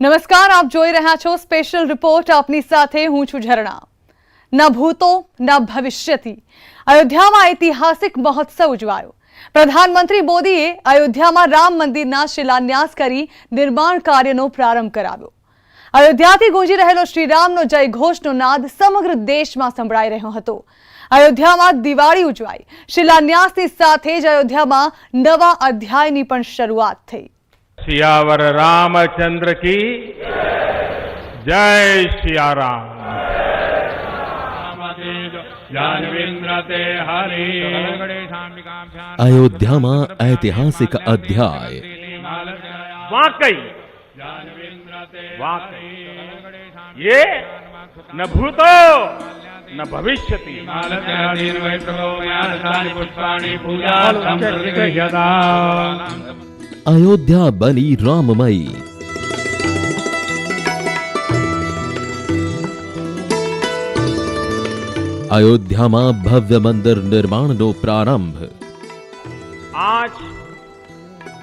નમસ્કાર, આપ જોઈ રહ્યા છો સ્પેશિયલ રિપોર્ટ. આપની સાથે હું છું ઝરણા. ન ભૂતો ન ભવિષ્યથી અયોધ્યામાં ઐતિહાસિક મહોત્સવ ઉજવાયો. પ્રધાનમંત્રી મોદીએ અયોધ્યામાં રામ મંદિરના શિલાન્યાસ કરી નિર્માણ કાર્યનો પ્રારંભ કરાવ્યો. અયોધ્યાથી ગુંજી રહેલો શ્રીરામનો જયઘોષનો નાદ સમગ્ર દેશમાં સંભળાઈ રહ્યો હતો. અયોધ્યામાં દિવાળી ઉજવાઈ. શિલાન્યાસની સાથે જ અયોધ્યામાં નવા અધ્યાયની પણ શરૂઆત થઈ. सियावर रामचंद्र की जय सिया राम। अयोध्याમાં ઐતિહાસિક અધ્યાય. वाकई ये न भूतो न भविष्यति। अयोध्या बनी राममयी. अयोध्याમાં ભવ્ય મંદિર નિર્માણનો પ્રારંભ. आज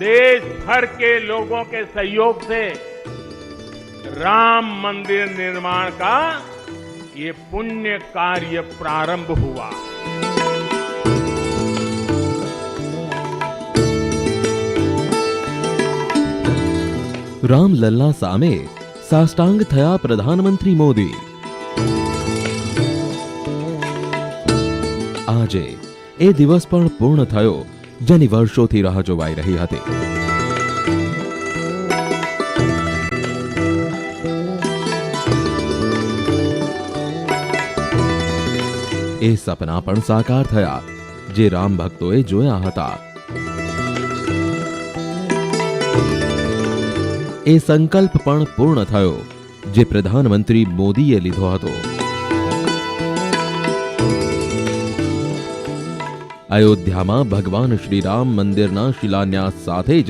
देश भर के लोगों के सहयोग से राम मंदिर निर्माण का ये पुण्य कार्य प्रारंभ हुआ. રામલલ્લા સામે સાષ્ટાંગ થયા પ્રધાનમંત્રી મોદી. આજે એ દિવસ પણ પૂર્ણ થયો જેની વર્ષોથી રાહ જોવાઈ રહી હતી. એ સપના પણ સાકાર થયા જે રામ ભક્તોએ જોયા હતા. એ સંકલ્પ પણ પૂર્ણ થયો જે પ્રધાનમંત્રી મોદીએ લીધો હતો. અયોધ્યામાં ભગવાન શ્રીરામ મંદિરના શિલાન્યાસ સાથે જ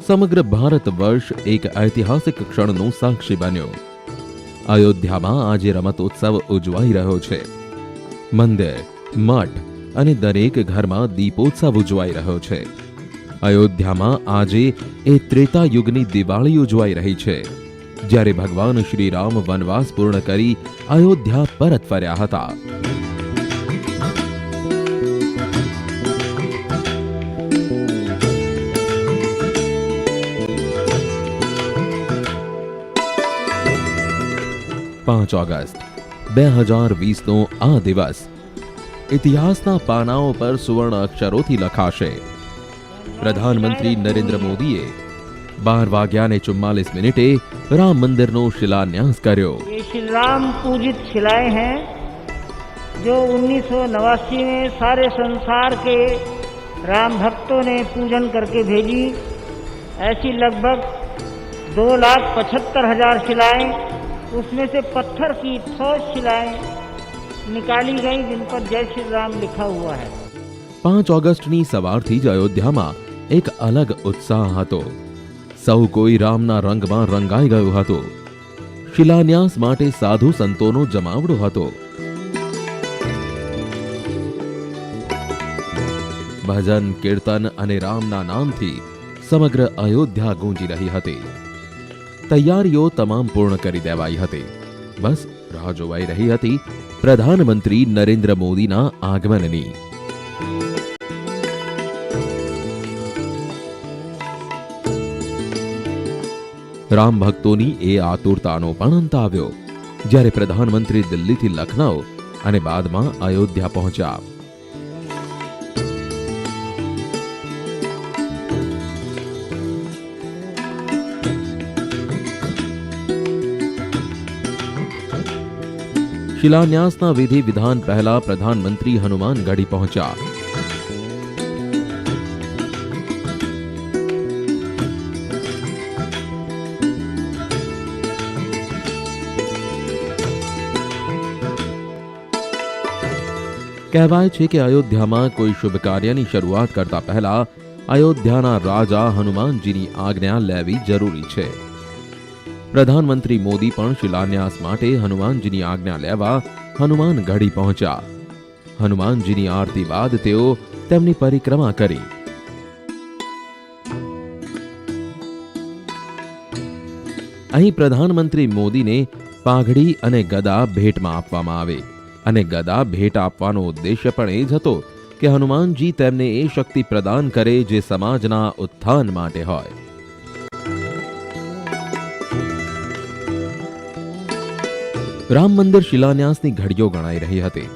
સમગ્ર ભારત વર્ષ એક ઐતિહાસિક ક્ષણનું સાક્ષી બન્યો. અયોધ્યામાં આજે રમતોત્સવ ઉજવાઈ રહ્યો છે. મંદિર, મઠ અને દરેક ઘરમાં દીપોત્સવ ઉજવાઈ રહ્યો છે. અયોધ્યામાં આજે એ ત્રેતા યુગની દિવાળી ઉજવાઈ રહી છે જ્યારે ભગવાન શ્રીરામ વનવાસ પૂર્ણ કરી અયોધ્યા પરત ફર્યા હતા. પાંચ ઓગસ્ટ 2020નો આ દિવસ ઇતિહાસના પાનાઓ પર સુવર્ણ અક્ષરોથી લખાશે. प्रधानमंत्री नरेंद्र मोदी 12:44 राम मंदिर नो शिलान्यास कर्यो. ये श्री राम पूजित शिलाएं हैं जो 1989 में सारे संसार के राम भक्तों ने पूजन करके भेजी. ऐसी लगभग 2,75,000 शिलाएं, उसमें से पत्थर की 100 शिलाएं निकाली गई जिन पर जय श्री राम लिखा हुआ है. 5 ઓગસ્ટની સવારથી જ અયોધ્યામાં એક અલગ ઉત્સાહ હતો. સૌ કોઈ રામના રંગમાં રંગાઈ ગયું હતું. શિલાન્યાસ માટે સાધુ સંતોનો જમાવડો હતો. ભજન, કીર્તન અને રામના નામથી સમગ્ર અયોધ્યા ગૂંજી રહી હતી. તૈયારીઓ તમામ પૂર્ણ કરી દેવાઈ હતી. બસ રાહ જોવાઈ રહી હતી પ્રધાનમંત્રી નરેન્દ્ર મોદીના આગમનની. રામ ભક્તોની એ આતુરતાનો પણ અંત આવ્યો જ્યારે પ્રધાનમંત્રી દિલ્હીથી લખનઉ અને બાદમાં અયોધ્યા પહોંચ્યા. શિલાન્યાસના વિધિ વિધાન પહેલા પ્રધાનમંત્રી હનુમાનગઢી પહોંચ્યા. કહેવાય છે કે અયોધ્યામાં કોઈ શુભ કાર્યની શરૂઆત કરતા પહેલા અયોધ્યાના રાજા હનુમાનજીની આજ્ઞા લેવી જરૂરી છે. પ્રધાનમંત્રી મોદી પણ શિલાન્યાસ માટે હનુમાનજીની આજ્ઞા લેવા હનુમાનગઢી પહોંચ્યા. હનુમાનજીની આરતી બાદ તેઓ તેમની પરિક્રમા કરી. અહીં પ્રધાનમંત્રી મોદીને પાઘડી અને ગદા ભેટમાં આપવામાં આવે અને ગદા ભેટ આપવાનો ઉદ્દેશ્ય પણ એ જ હતો કે હનુમાનજી તેમને એ શક્તિ પ્રદાન કરે જે સમાજના ઉત્થાન માટે હોય. રામ મંદિર શિલાન્યાસની ઘડીઓ ગણાઈ રહી હતી.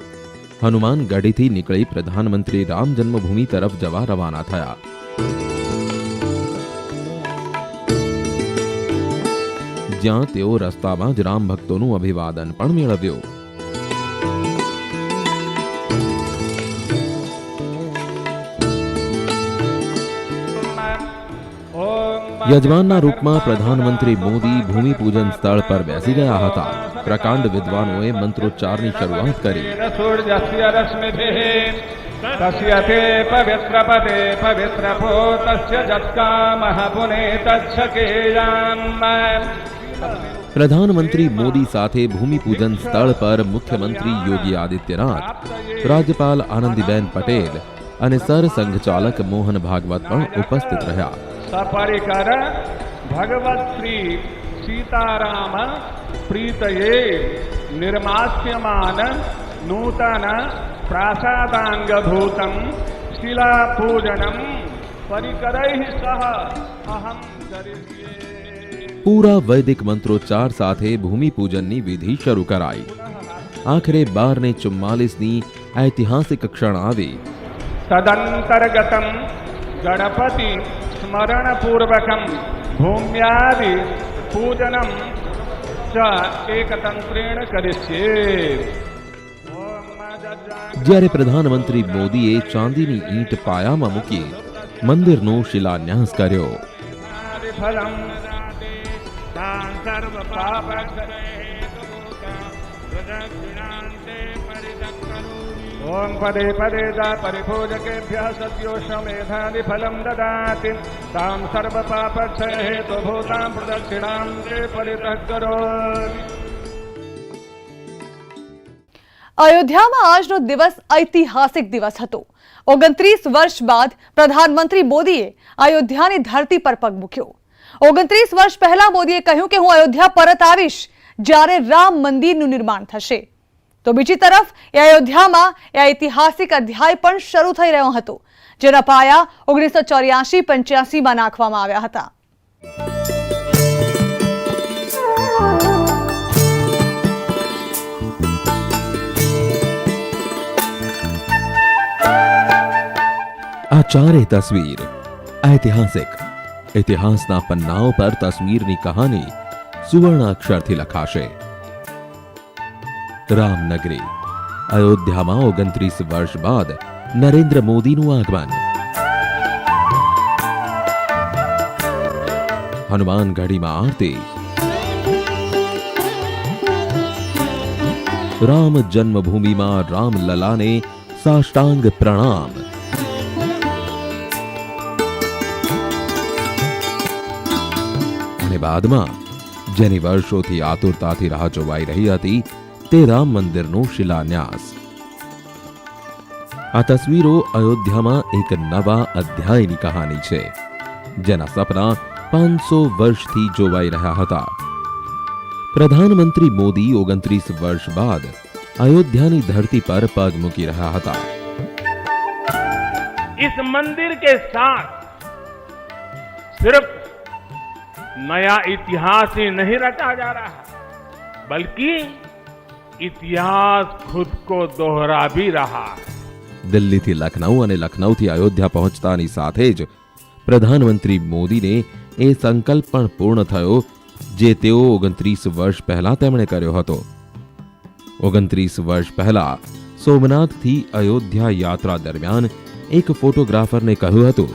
હનુમાન ગઢીથી નીકળી પ્રધાનમંત્રી રામ જન્મભૂમિ તરફ જવા રવાના થયા. જ્યાં તેઓ રસ્તામાં જ રામ ભક્તોનું અભિવાદન પણ મેળવ્યું. યજમાનના રૂપમાં પ્રધાનમંત્રી મોદી ભૂમિપૂજન સ્થળ પર બેસી ગયા હતા. પ્રકાંડ વિદ્વાનોએ મંત્રોચ્ચારની શરૂઆત કરી. પ્રધાનમંત્રી મોદી સાથે ભૂમિપૂજન સ્થળ પર મુખ્યમંત્રી યોગી આદિત્યનાથ, રાજ્યપાલ આનંદીબેન પટેલ અને સરસંઘચાલક મોહન ભાગવત પણ ઉપસ્થિત રહ્યા. સપરિકર ભગવત શ્રી સીતારામ પ્રીતયે નિર્માસ્યમાન નૂતન પ્રાસાદાંગભૂતમ શિલાપૂજનમ પરિકરૈઃ સહ અહમ કરિષ્યે. પૂરા વૈદિક મંત્રોચ્ચાર સાથે ભૂમિપૂજનની વિધિ શરૂ કરાઈ. આખરે 12:44ની ઐતિહાસિક ક્ષણ આવી. તદંતર્ગતમ ગણપતિ સ્મરણ પૂર્વકમ ભૂમ્યાદિ પૂજનમ ચ એકતંત્રેણ કરિષ્યે. જ્યારે પ્રધાનમંત્રી મોદીએ ચાંદીની ઈંટ પાયામાં મૂકી મંદિરનો શિલાન્યાસ કર્યો. ओम पदे पदे दा परिभोजकेभ्यः सद्योषमेधादि फलं ददाति तां सर्व पापक्षय हेतु भूतां प्रदक्षिणां ते परितः करोमि. અયોધ્યામાં આજનો દિવસ ઐતિહાસિક દિવસ હતો. 29 વર્ષ બાદ પ્રધાનમંત્રી મોદીએ અયોધ્યાની ધરતી પર પગ મૂક્યો. 29 વર્ષ પહેલા મોદીએ કહ્યું કે હું અયોધ્યા પરત આવીશ જ્યારે રામ મંદિરનું નિર્માણ થશે. તો બીજી તરફ એ અયોધ્યામાં એ ઐતિહાસિક અધ્યાય પણ શરૂ થઈ રહ્યો હતો જેના પાયા 1984-85માં નાખવામાં આવ્યા હતા. આ ચારે તસવીર ઐતિહાસિક. ઇતિહાસના પન્નાઓ પર તસવીરની કહાની સુવર્ણ અક્ષરથી લખાશે. રામનગરી અયોધ્યામાં 29 વર્ષ બાદ નરેન્દ્ર મોદીનું આગમન. હનુમાનગઢીમાં આરતી. રામ જન્મભૂમિમાં રામલલાને સાષ્ટાંગ પ્રણામ. અને બાદમાં જેની વર્ષોથી આતુરતાથી રાહ જોવાઈ રહી હતી તે રામ મંદિરનો શિલાન્યાસ. આ તસવીરો અયોધ્યામાં એક નવા અધ્યાયની કહાની છે જેના સપના 500 વર્ષથી જોવાઈ રહ્યા હતા. પ્રધાનમંત્રી મોદી 29 વર્ષ બાદ અયોધ્યાની ધરતી પર પગ મૂકી રહ્યા હતા. इस मंदिर के साथ सिर्फ नया इतिहास ही नहीं रचा जा रहा बल्कि इतिहास खुद को दोहरा भी रहा. દિલ્હીથી લખનઉ અને લખનઉથી અયોધ્યા પહોંચતાની સાથે જ પ્રધાનમંત્રી મોદીને એ સંકલ્પ પણ પૂર્ણ થયો જે તેઓ 29 વર્ષ પહેલા તેમણે કર્યો હતો. 29 વર્ષ પહેલા સોમનાથથી અયોધ્યા યાત્રા દરમિયાન એક ફોટોગ્રાફરને કહ્યું હતું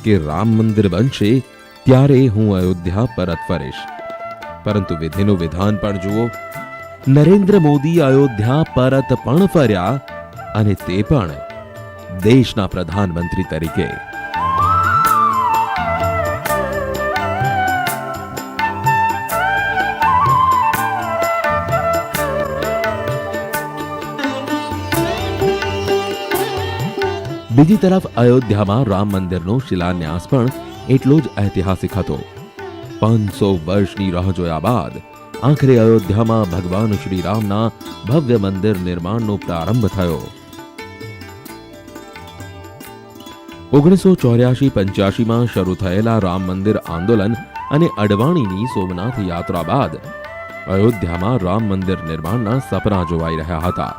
કે રામ મંદિર બનશે ત્યારે હું અયોધ્યા પરત ફરીશ. પરંતુ વિધિનું વિધાન પણ જુઓ. નરેન્દ્ર મોદી અયોધ્યા પરત પણ ફર્યા અને તે પણ દેશના પ્રધાનમંત્રી તરીકે. બીજી તરફ અયોધ્યામાં રામ મંદિરનો શિલાન્યાસ પણ એટલો જ ઐતિહાસિક હતો. 500 વર્ષની રાહ જોયા બાદ આખરે અયોધ્યામાં ભગવાન શ્રી રામના ભવ્ય મંદિર નિર્માણનો પ્રારંભ થયો. 1984-85માં શરૂ થયેલા રામ મંદિર આંદોલન અને અડવાણીની સોમનાથ યાત્રા બાદ અયોધ્યામાં રામ મંદિર નિર્માણના સપના જોવાઈ રહ્યા હતા,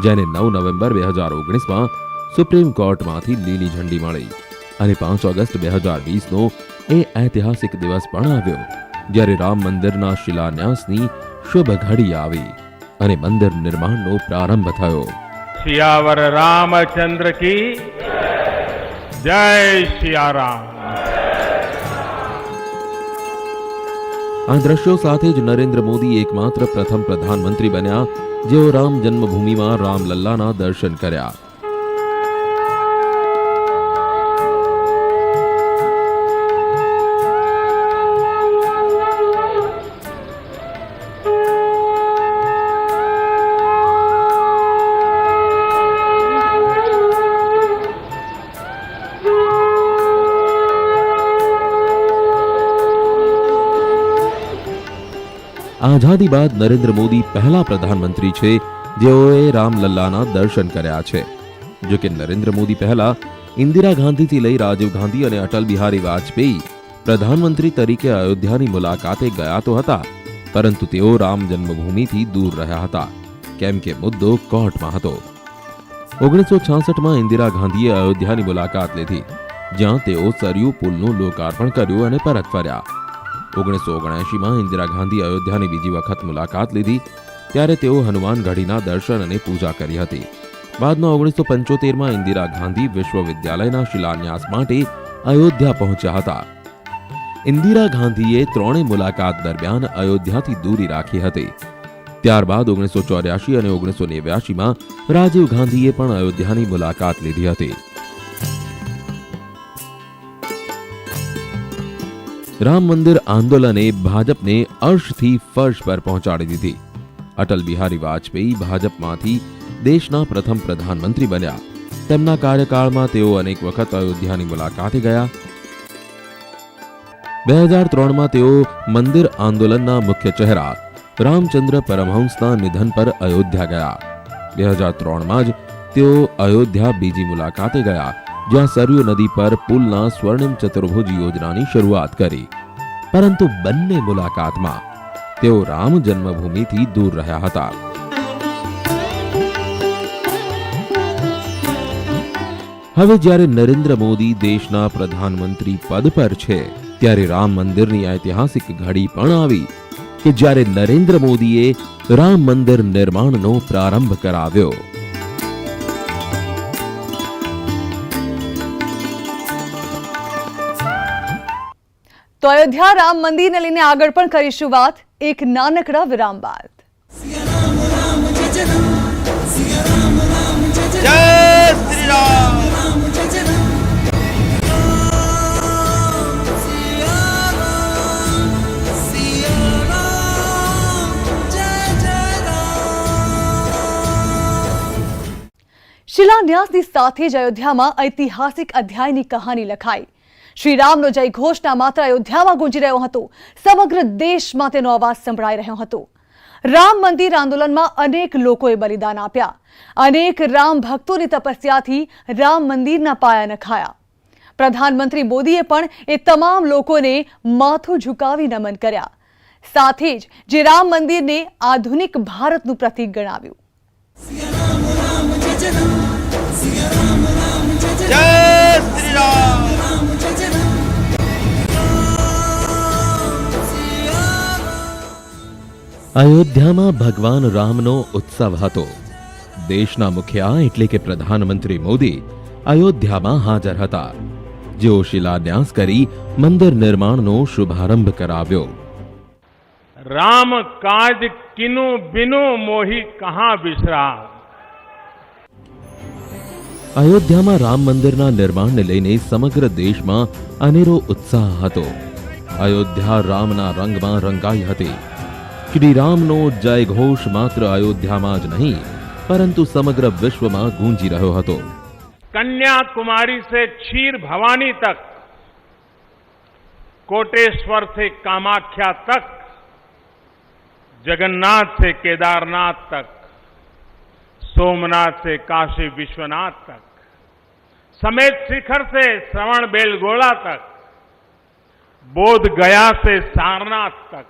જેને 9 નવેમ્બર 2019માં સુપ્રીમ કોર્ટમાંથી લીલી ઝંડી મળી અને 5 ઓગસ્ટ 2020નો એ ઐતિહાસિક દિવસ પણ આવ્યો જ્યારે રામ મંદિરના શિલાન્યાસની શુભ ઘડી આવી અને મંદિર નિર્માણનો પ્રારંભ થયો. सियावर रामचंद्र की जय सियाराम. આ દ્રશ્યો સાથે જ નરેન્દ્ર મોદી એકમાત્ર પ્રથમ પ્રધાનમંત્રી બન્યા જેઓ રામ જન્મભૂમિમાં રામલલ્લાના દર્શન કર્યા. આઝાદી બાદ નરેન્દ્ર મોદી પહેલા પ્રધાનમંત્રી છે જેઓએ રામલલ્લાના દર્શન કર્યા છે. જો કે નરેન્દ્ર મોદી પહેલા ઇન્દિરા ગાંધીથી લઈ રાજીવ ગાંધી અને અટલ બિહારી વાજપેયી પ્રધાનમંત્રી તરીકે અયોધ્યાની મુલાકાતે ગયા તો હતા, પરંતુ તેઓ રામ જન્મભૂમિથી દૂર રહ્યા હતા કેમ કે મુદ્દો કોર્ટમાં હતો. 1966માં ઇન્દિરા ગાંધીએ અયોધ્યાની મુલાકાત લીધી, જ્યાં તેઓ સરયુ પુલનું લોકાર્પણ કર્યું અને પરત ફર્યા. 1979માં ઇન્દિરા ગાંધી અયોધ્યાની બીજી વખત મુલાકાત લીધી ત્યારે તેઓ હનુમાન ગઢીના દર્શન અને પૂજા કરી હતી. બાદમાં 1975માં ઇન્દિરા ગાંધી વિશ્વવિદ્યાલયના શિલાન્યાસ માટે અયોધ્યા પહોંચ્યા હતા. ઇન્દિરા ગાંધીએ ત્રણેય મુલાકાત દરમિયાન અયોધ્યાથી દૂરી રાખી હતી. ત્યારબાદ 1984 અને 1989માં રાજીવ ગાંધીએ પણ અયોધ્યાની મુલાકાત લીધી હતી. રામ મંદિર આંદોલને ભાજપને અર્શથી ફર્શ પર પહોંચાડી દીધી. અટલ બિહારી વાજપેયી ભાજપમાંથી દેશના પ્રથમ પ્રધાનમંત્રી બન્યા. તેમના કાર્યકાળમાં તેઓ અનેક વખત અયોધ્યાની મુલાકાતે ગયા. 2003માં તેઓ મંદિર આંદોલનના મુખ્ય ચહેરા રામચંદ્ર પરમહંસના નિધન પર અયોધ્યા ગયા. 2003માં જ તેઓ અયોધ્યા બીજી મુલાકાતે ગયા, જ્યાં સરયુ નદી પર પુલના સ્વર્ણિમ ચતુર્ભુજ યોજનાની શરૂઆત કરી. પરંતુ બંને મુલાકાતમાં તેઓ રામ જન્મભૂમિથી દૂર રહ્યા હતા. હવે જ્યારે નરેન્દ્ર મોદી દેશના પ્રધાનમંત્રી પદ પર છે, ત્યારે રામ મંદિરની ઐતિહાસિક ઘડી પણ આવી કે જ્યારે નરેન્દ્ર મોદીએ રામ મંદિર નિર્માણનો પ્રારંભ કરાવ્યો. તો અયોધ્યા રામ મંદિરને લઈને આગળ પણ કરીશું વાત એક નાનકડા વિરામ બાદ. जय श्री राम. શિલાન્યાસની સાથે જ અયોધ્યામાં ઐતિહાસિક અધ્યાયની કહાની લખાઈ. શ્રી રામનો જય ઘોષના માત્ર અયોધ્યામાં ગુંજી રહ્યો હતો, સમગ્ર દેશમાં તેનો અવાજ સંભળાઈ રહ્યો હતો. રામ મંદિર આંદોલનમાં અનેક લોકોએ બલિદાન આપ્યા. અનેક રામ ભક્તોની તપસ્યાથી રામ મંદિરના પાયા નખાયા. પ્રધાનમંત્રી મોદીએ પણ એ તમામ લોકોને માથું ઝુકાવી નમન કર્યા. સાથે જ જે રામ મંદિરને આધુનિક ભારતનું પ્રતીક ગણાવ્યું. जय श्री राम. અયોધ્યામાં ભગવાન રામનો ઉત્સવ હતો. દેશના મુખ્ય એટલે કે પ્રધાનમંત્રી મોદી અયોધ્યામાં હાજર હતા, જેઓ શિલાન્યાસ કરી મંદિર નિર્માણનો શુભારંભ કરાવ્યો. राम काज किनु बिनु मोहि कहां बिसरा. અયોધ્યામાં રામ મંદિરના નિર્માણને લઈને સમગ્ર દેશમાં અનેરો ઉત્સાહ હતો. અયોધ્યા રામના રંગમાં રંગાઈ હતી. શ્રી રામનો જય ઘોષ માત્ર અયોધ્યામાં જ નહીં, પરંતુ સમગ્ર વિશ્વમાં ગૂંજી રહ્યો હતો. कन्याकुमारी से क्षीर भवानी तक कोटेश्वर से कामाख्या तक, जगन्नाथ से केदारनाथ तक, सोमनाथ से काशी विश्वनाथ तक, समेत शिखर से श्रवण बेलगोला तक, बोध गया से सारनाथ तक,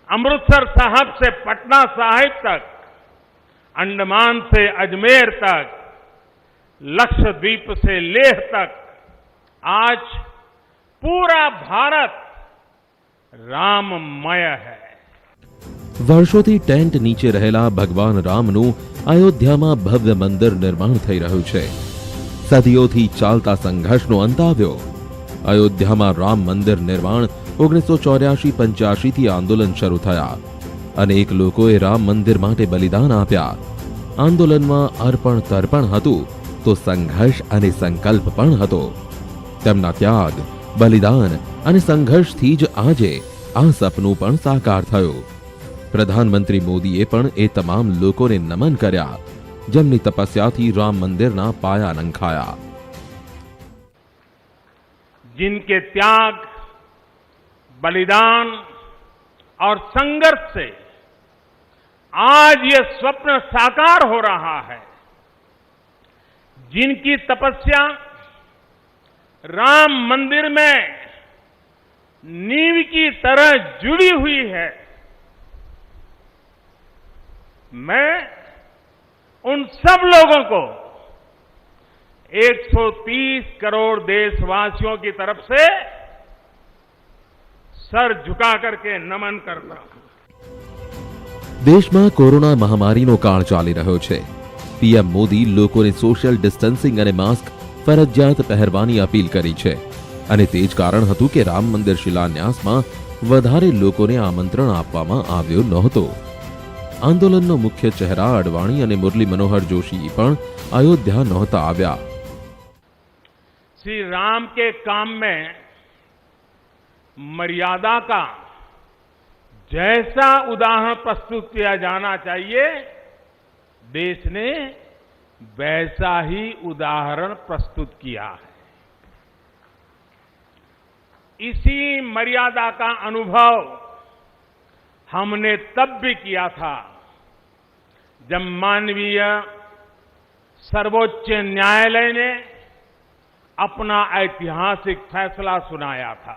अमृतसर साहब से पटना साहिब तक, अंडमान से अजमेर तक, लक्षद्वीप से लेह तक, आज पूरा भारत રામમય है। વર્ષોથી ટેન્ટ નીચે રહેલા ભગવાન રામનું અયોધ્યામાં ભવ્ય મંદિર નિર્માણ થઈ રહ્યું છે। સદીઓથી ચાલતા સંઘર્ષનો અંત આવ્યો। અયોધ્યામાં રામ મંદિર નિર્માણ 1984-85 થી આંદોલન શરૂ થયા। અનેક લોકોએ રામ મંદિર માટે બલિદાન આપ્યા। આંદોલનમાં અર્પણ તર્પણ હતું તો સંઘર્ષ અને સંકલ્પ પણ હતો। તેમના ત્યાગ, બલિદાન અને સંઘર્ષથી જ આજે આ સપનું પણ સાકાર થયું। પ્રધાનમંત્રી મોદીએ પણ એ તમામ લોકોને નમન કર્યા જેમની તપસ્યાથી રામ મંદિરના પાયા નંખાયા। जिनके त्याग, बलिदान और संघर्ष से आज ये स्वप्न साकार हो रहा है, जिनकी तपस्या राम मंदिर में नींव की तरह जुड़ी हुई है, मैं उन सब लोगों को 130 करोड़ देशवासियों की तरफ से सर झुका करके नमन करता हूं। દેશમાં કોરોના મહામારીનો કાળ ચાલી રહ્યો છે। પીએમ મોદી લોકોને સોશિયલ ડિસ્ટન્સિંગ અને માસ્ક ફરજિયાત પહેરવાની અપીલ કરી છે અને તે જ કારણ હતું કે રામ મંદિર શિલાન્યાસમાં વધારે લોકોને આમંત્રણ આપવામાં આવ્યો નહોતો। આંદોલનનો મુખ્ય ચહેરા અડવાણી અને મુરલી મનોહર જોશી પણ અયોધ્યા નહોતા આવ્યા। श्री राम के काम में मर्यादा का जैसा उदाहरण प्रस्तुत किया जाना चाहिए, देश ने वैसा ही उदाहरण प्रस्तुत किया है। इसी मर्यादा का अनुभव हमने तब भी किया था जब मानवीय सर्वोच्च न्यायालय ने अपना ऐतिहासिक फैसला सुनाया था।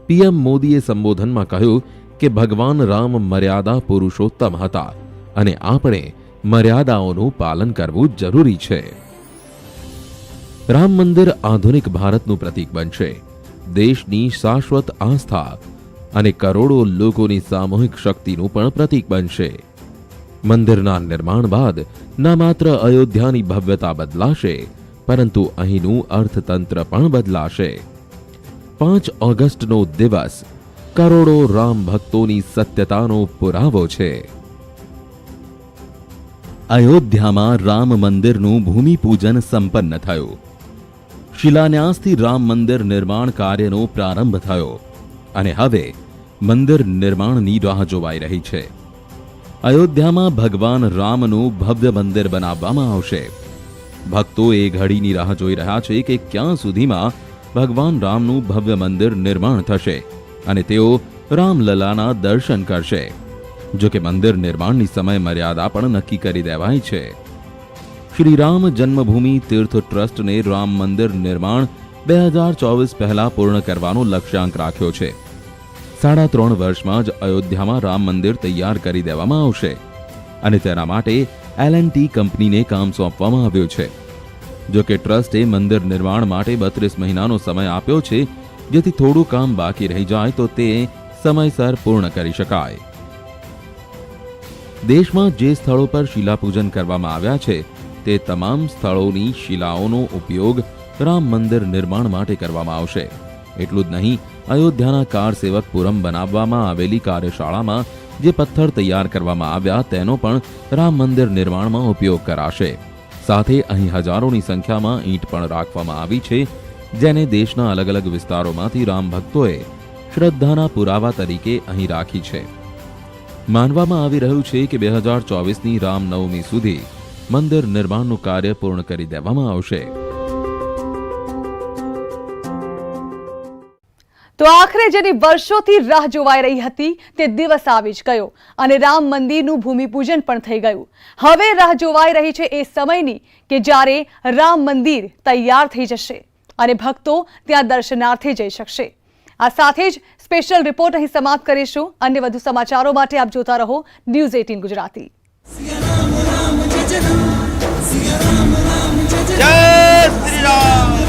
પીએમ મોદીએ સંબોધનમાં કહ્યું કે ભગવાન રામ મર્યાદા પુરુષોત્તમ હતા અને આપણે મર્યાદાઓનું પાલન કરવું જરૂરી છે। રામ મંદિર આધુનિક ભારતનું પ્રતીક બનશે। દેશની શાશ્વત આસ્થા અને કરોડો લોકોની સામૂહિક શક્તિનું પણ પ્રતીક બનશે। મંદિરના નિર્માણ બાદ ન માત્ર અયોધ્યાની ભવ્યતા બદલાશે પરંતુ અહીંનું અર્થતંત્ર પણ બદલાશે। 5 ઓગસ્ટનો દિવસ કરોડો રામ ભક્તોની સત્યતાનો પુરાવો છે। અયોધ્યામાં રામ મંદિરનું ભૂમિપૂજન સંપન્ન થયું। શિલાન્યાસથી રામ મંદિર નિર્માણ કાર્યનો પ્રારંભ થયો અને હવે મંદિર નિર્માણની રાહ જોવાઈ રહી છે। અયોધ્યામાં ભગવાન રામનું ભવ્ય મંદિર બનાવવામાં આવશે। ભક્તો એ ઘડીની રાહ જોઈ રહ્યા છે કે ક્યાં સુધીમાં ભગવાન રામનું ભવ્ય મંદિર નિર્માણ થશે અને તેઓ રામલલાના દર્શન કરશે। જો કે મંદિર નિર્માણની સમય મર્યાદા પણ નક્કી કરી દેવાઈ છે। શ્રી રામ જન્મભૂમિ તીર્થ ટ્રસ્ટને રામ મંદિર નિર્માણ 2024 પહેલા પૂર્ણ કરવાનો લક્ષ્યાંક રાખ્યો છે। 3.5 વર્ષમાં જ અયોધ્યામાં રામ મંદિર તૈયાર કરી દેવામાં આવશે અને તેના માટે L&T કંપનીને કામ સોંપવામાં આવ્યું છે। જો કે ટ્રસ્ટે મંદિર નિર્માણ માટે 32 મહિનાનો સમય આપ્યો છે, જેથી થોડું કામ બાકી રહી જાય તો તે સમયસર પૂર્ણ કરી શકાય। દેશમાં જે સ્થળો પર શિલાપૂજન કરવામાં આવ્યા છે તે તમામ સ્થળોની શિલાઓનો ઉપયોગ રામ મંદિર નિર્માણ માટે કરવામાં આવશે। એટલું જ નહીં, અયોધ્યાના કાર સેવકપુરમ બનાવવામાં આવેલી કાર્યશાળામાં જે પથ્થર તૈયાર કરવામાં આવ્યા તેનો પણ રામ મંદિર નિર્માણમાં ઉપયોગ કરાશે। સાથે અહીં હજારોની સંખ્યામાં ઈંટ પણ રાખવામાં આવી છે, જેને દેશના અલગ અલગ વિસ્તારોમાંથી રામ ભક્તોએ શ્રદ્ધાના પુરાવા તરીકે અહીં રાખી છે। માનવામાં આવી રહ્યું છે કે 2024ની રામનવમી સુધી મંદિર નિર્માણનું કાર્ય પૂર્ણ કરી દેવામાં આવશે। તો આખરે જેની વર્ષોથી રાહ જોવાઈ રહી હતી તે દિવસ આવી જ ગયો અને રામ મંદિરનું ભૂમિપૂજન પણ થઈ ગયું. હવે રાહ જોવાઈ રહી છે એ સમયની કે જ્યારે રામ મંદિર તૈયાર થઈ જશે અને ભક્તો ત્યાં દર્શનાર્થે જઈ શકશે. આ સાથે જ સ્પેશિયલ રિપોર્ટ અહીં સમાપ્ત કરીશું. અન્ય વધુ સમાચારો માટે આપ જોતા રહો ન્યૂઝ 18 ગુજરાતી. जय श्री राम।